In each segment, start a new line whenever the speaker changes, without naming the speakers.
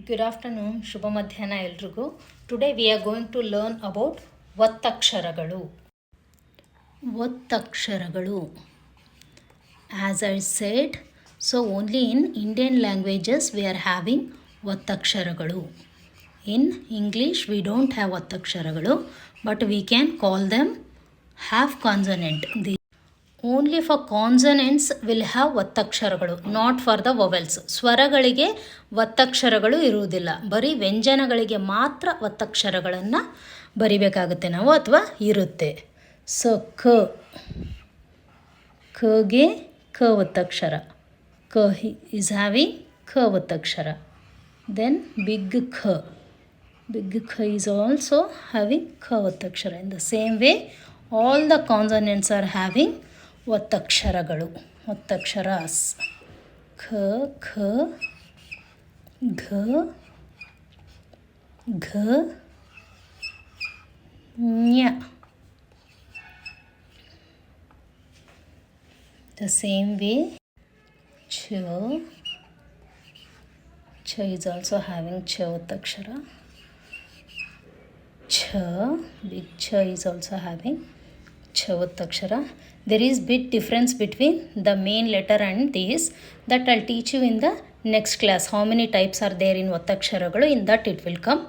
Good afternoon, Shubha Madhyana ಎಲ್ರಿಗೂ. Today we are going to learn about ಒತ್ತಕ್ಷರಗಳು. ಒತ್ತಕ್ಷರಗಳು. As I said, so only in Indian languages we are having ಒತ್ತಕ್ಷರಗಳು. In English we don't have ಒತ್ತಕ್ಷರಗಳು, but we can call them half consonant. Only for consonants will have ಒತ್ತಕ್ಷರಗಳು, not for the vowels. ಸ್ವರಗಳಿಗೆ ಒತ್ತಕ್ಷರಗಳು ಇರುವುದಿಲ್ಲ, ಬರೀ ವ್ಯಂಜನಗಳಿಗೆ ಮಾತ್ರ ಒತ್ತಕ್ಷರಗಳನ್ನು ಬರಿಬೇಕಾಗುತ್ತೆ ನಾವು ಅಥವಾ ಇರುತ್ತೆ. So ಕಗೆ ಕ ಒತ್ತಕ್ಷರ, ಕ is having ಕ ಒತ್ತಕ್ಷರ. ದೆನ್ ಬಿಗ್ ಖ ಈಸ್ ಆಲ್ಸೋ ಹ್ಯಾವಿಂಗ್ ಕ ಒತ್ತಕ್ಷರ. In the same way all the consonants are having ಒತ್ತಕ್ಷರಗಳು, ಒತ್ತಕ್ಷರಾಸ್. ಖ ಖ ಘ ಘ ಞ. The same way ch is also having ch ಒತ್ತಕ್ಷರ. ಛ, big ಛ is also having ಛ ಒತ್ತಕ್ಷರ. There is bit difference between the main letter and these, that I'll teach you in the next class. How many types are there in ಒತ್ತಕ್ಷರಗಳು, in that it will come.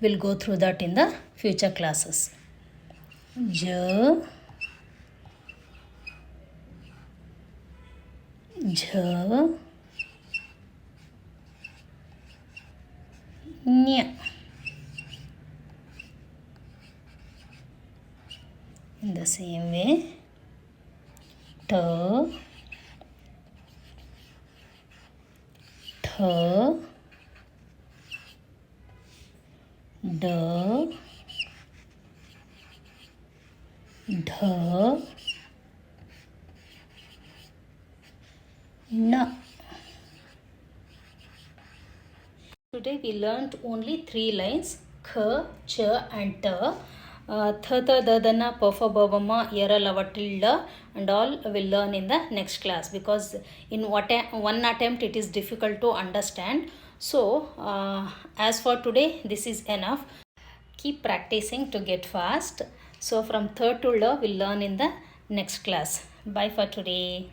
We'll go through that in the future classes. J ಝ ಞ. In the same way ಟ ಠ ಡ ಢ ಣ. Today we learned only 3 lines, kha, cha and ta. Th, th, da, dana, pa, fa, ba, va, ma, yara, lava, tilde and all will learn in the next class, because in one attempt it is difficult to understand. So as for today this is enough. Keep practicing to get fast. So from third to la we'll learn in the next class. Bye for today.